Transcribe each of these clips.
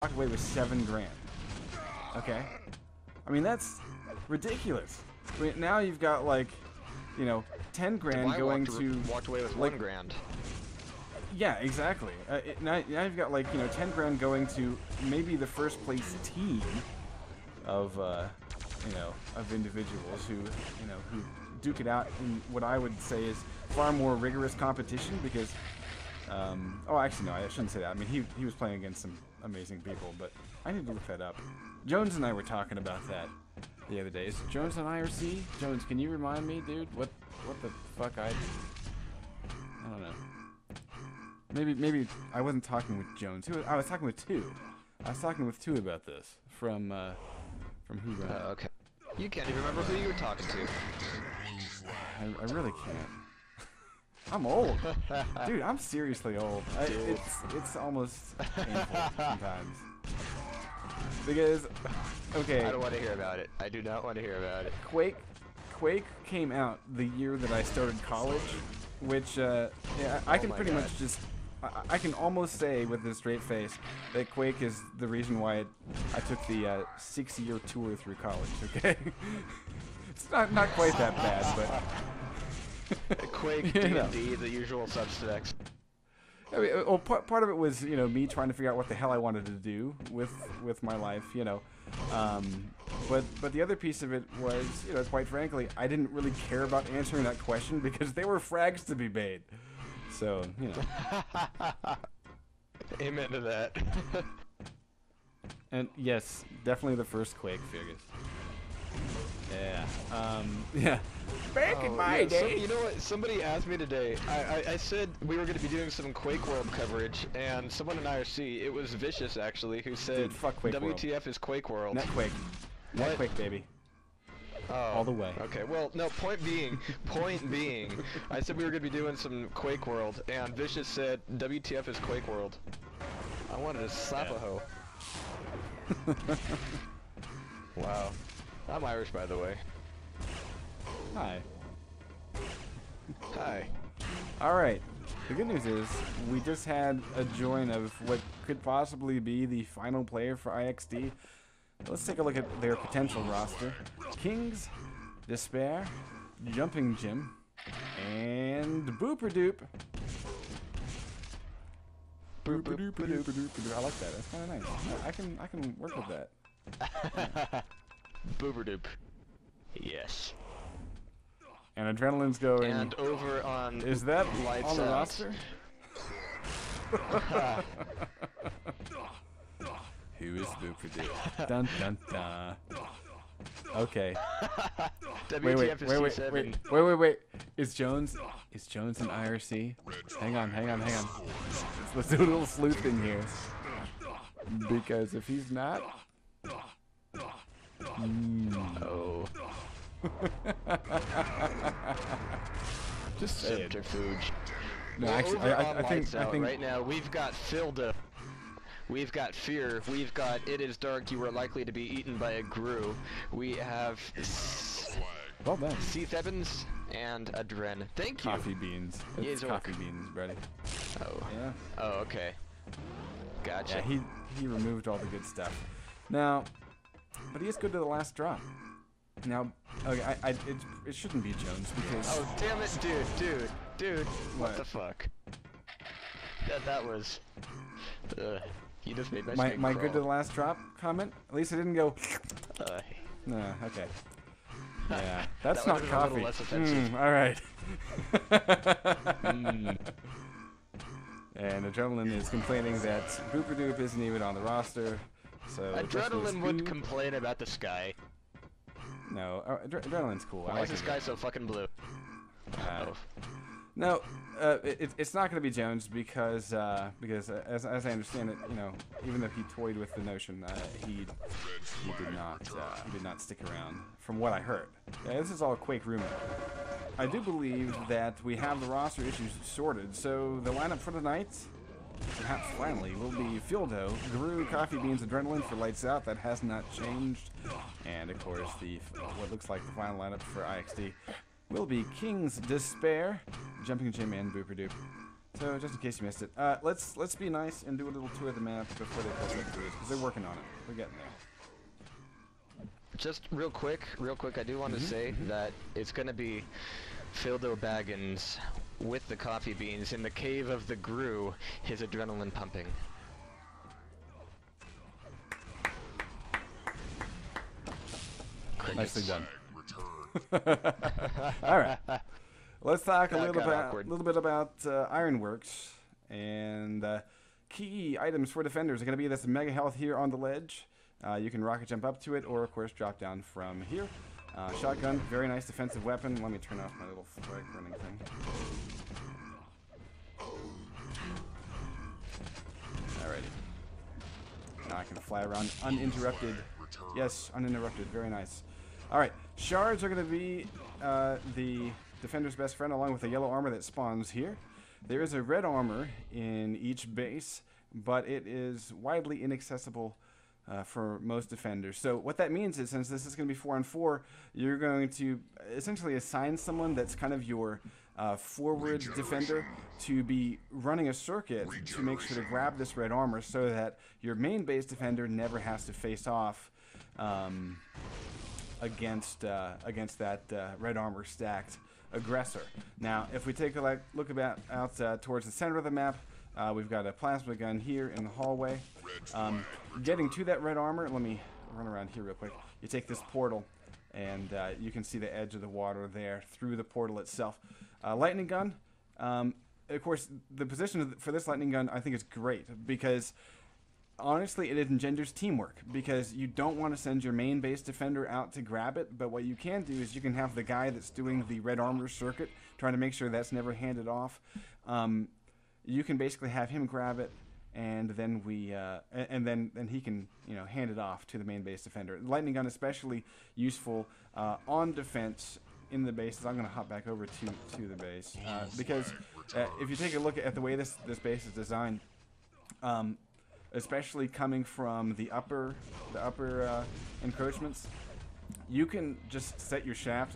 walked away with 7 grand. Okay, I mean that's ridiculous. I mean, now you've got like, you know, 10 grand going to walked away with like, 1 grand. Yeah, exactly. Now you've got like, you know, 10 grand going to maybe the first place team of you know, of individuals who, you know, who duke it out in what I would say is far more rigorous competition because oh, actually no, I shouldn't say that. I mean, he was playing against some amazing people, but I need to look that up. Jones and I were talking about that the other day. Is Jones on IRC? Jones, can you remind me, dude? What the fuck I don't know. Maybe I wasn't talking with Jones. I was talking with two. I was talking with two about this from Who Ran It. Okay. You can't even remember who you were talking to. I really can't. I'm old, dude. I'm seriously old. It's almost painful sometimes. Because, okay. I don't want to hear about it. I do not want to hear about it. Quake came out the year that I started college, which yeah, I can pretty much just. I can almost say with a straight face that Quake is the reason why I took the 6-year tour through college. Okay, it's not quite that bad, but Quake, D&D, the usual suspects. I mean, well, part of it was, you know, me trying to figure out what the hell I wanted to do with my life, you know. But the other piece of it was, you know, quite frankly, I didn't really care about answering that question because there were frags to be made. So, you know. Amen to that. And yes, definitely the first Quake figures. Yeah. Yeah. Back in my day. You know what? Somebody asked me today. I said we were going to be doing some Quake World coverage, and someone in IRC, it was Vicious actually, who said, dude, fuck Quake WTF World. Is Quake World. Not Quake. Not Quake, baby. Oh, all the way. Okay, well, no, point being, I said we were going to be doing some Quake World, and Vicious said, WTF is Quake World. I wanted to slap a hoe. Wow. I'm Irish, by the way. Hi. Hi. Alright. The good news is, we just had a join of what could possibly be the final player for IXD. Let's take a look at their potential roster. Kings, Despair, Jumping Jim, and Booper Doop. Booper Doop, Booper Doop. I like that. That's kind of nice. I can work with that. Booper Doop. Yes. And Adrenaline's going. And over on. Is that Lights on the Out. roster? Who is Booper Doop? Dun dun dun. Okay. Wait. Is Jones in IRC? Hang on. Let's do a little sleuthing here. Because if he's not, oh. Just say it. Subterfuge. No, actually, I think right now we've got Filda. We've got Fear. We've got It Is Dark. You Are Likely to Be Eaten by a Gru. We have well done. Seth Evans and Adren. Thank you. Coffee beans. It's coffee beans, buddy. Oh. Yeah. Oh, okay. Gotcha. Yeah, he removed all the good stuff. Now, but he is good to the last drop. Now, okay, it shouldn't be Jones because. Oh damn it, dude! What the fuck? That was. You just made my good to the last drop comment. At least I didn't go. Nah, okay. Yeah, that's not coffee. All right. And Adrenaline is complaining that Booper Doop isn't even on the roster. So Adrenaline would complain about the sky. No, Adrenaline's cool. Why is the sky so fucking blue? No, it's not going to be Jones because as I understand it, you know, even though he toyed with the notion, he did not stick around. From what I heard, this is all Quake rumor. I do believe that we have the roster issues sorted, so the lineup for tonight, perhaps finally, will be Fildo, Gru, Coffee Beans, Adrenaline for Lights Out. That has not changed, and of course what looks like the final lineup for IXD will be King's Despair, Jumping Jim, and Booper Doop. So just in case you missed it, let's be nice and do a little tour of the map before they catch up to us, because they're working on it. We're getting there. Just real quick, I do want to say that it's going to be Fildo Baggins with the coffee beans in the cave of the Gru, his adrenaline pumping. Nicely done. All right. Let's talk a little bit about Ironworks, and key items for defenders are going to be this mega health here on the ledge. You can rocket jump up to it, or of course drop down from here. Shotgun, very nice defensive weapon. Let me turn off my little flag burning thing. Alrighty. Now I can fly around uninterrupted. Yes, uninterrupted. Very nice. Alright, shards are going to be the defender's best friend, along with the yellow armor that spawns here. There is a red armor in each base, but it is widely inaccessible for most defenders. So what that means is, since this is going to be 4-on-4, you're going to essentially assign someone that's kind of your forward defender to be running a circuit to make sure to grab this red armor, so that your main base defender never has to face off against that red armor stacked aggressor. Now, if we take a look out towards the center of the map, we've got a plasma gun here in the hallway. Getting to that red armor, let me run around here real quick. You take this portal, and you can see the edge of the water there through the portal itself. Lightning gun, of course, the position for this lightning gun I think is great, because honestly, it engenders teamwork, because you don't want to send your main base defender out to grab it, but what you can do is you can have the guy that's doing the red armor circuit trying to make sure that's never handed off. You can basically have him grab it, and then then he can hand it off to the main base defender. Lightning gun especially useful on defense in the bases. I'm going to hop back over to the base because if you take a look at the way this base is designed, especially coming from the upper encroachments, you can just set your shaft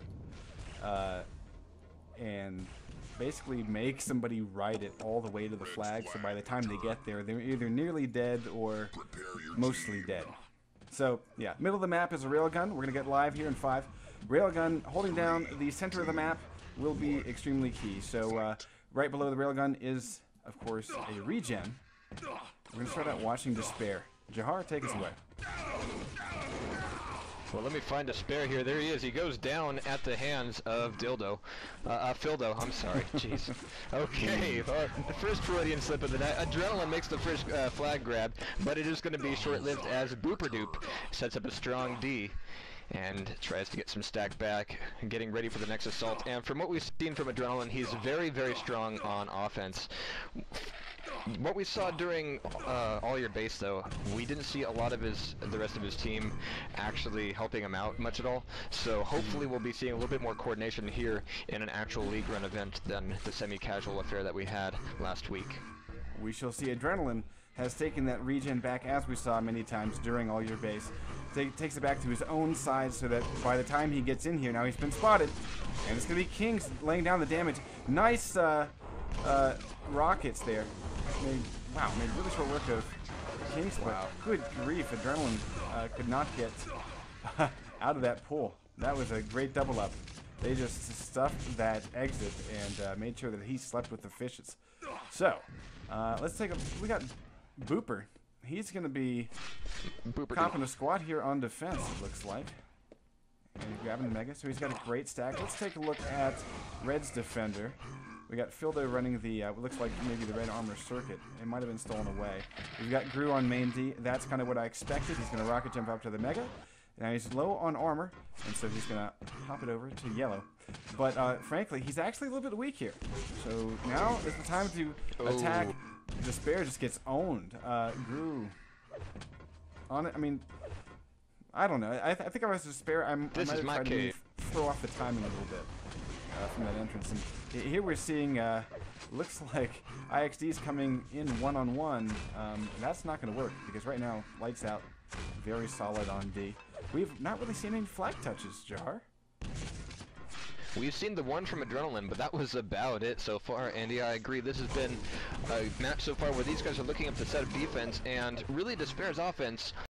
and basically make somebody ride it all the way to the flag, so by the time they get there, they're either nearly dead or mostly dead. So yeah, middle of the map is a railgun. We're gonna get live here in 5. Railgun, holding down the center of the map will be extremely key. So right below the railgun is, of course, a regen. We're gonna start out watching Despair. Jahar, take us away. Well, let me find Despair here. There he is. He goes down at the hands of Fildo, I'm sorry. Jeez. Okay, the first Freudian slip of the night. Adrenaline makes the first flag grab, but it is going to be short-lived as Booperdoop sets up a strong D and tries to get some stack back, getting ready for the next assault. And from what we've seen from Adrenaline, he's very, very strong on offense. What we saw during All Your Base, though, we didn't see a lot of the rest of his team actually helping him out much at all. So hopefully we'll be seeing a little bit more coordination here in an actual league run event than the semi-casual affair that we had last week. We shall see. Adrenaline has taken that regen back, as we saw many times during All Your Base. Takes it back to his own side, so that by the time he gets in here, now he's been spotted, and it's going to be Kings laying down the damage. Nice rockets there. Made really short work of Kings. Wow. Good grief, Adrenaline could not get out of that pool. That was a great double up. They just stuffed that exit and made sure that he slept with the fishes. So, let's take a... We got Booper. He's going to be copping a squat here on defense, it looks like. And he's grabbing the Mega, so he's got a great stack. Let's take a look at Red's defender. We got Fildo running the, what looks like maybe the red armor circuit. It might have been stolen away. We've got Gru on main D. That's kind of what I expected. He's going to rocket jump up to the Mega. Now he's low on armor, and so he's going to hop it over to yellow. But frankly, he's actually a little bit weak here. So now is the time to attack. Despair just gets owned. Gru on it. I mean, I don't know. I think I was Despair. I might have tried to throw off the timing a little bit from that entrance. And here we're seeing, looks like IXD's coming in one-on-one. That's not going to work, because right now, lights out, very solid on D. We've not really seen any flag touches, Jar. We've seen the one from Adrenaline, but that was about it so far. And yeah, I agree. This has been a match so far where these guys are looking up to set up defense, and really Despair's offense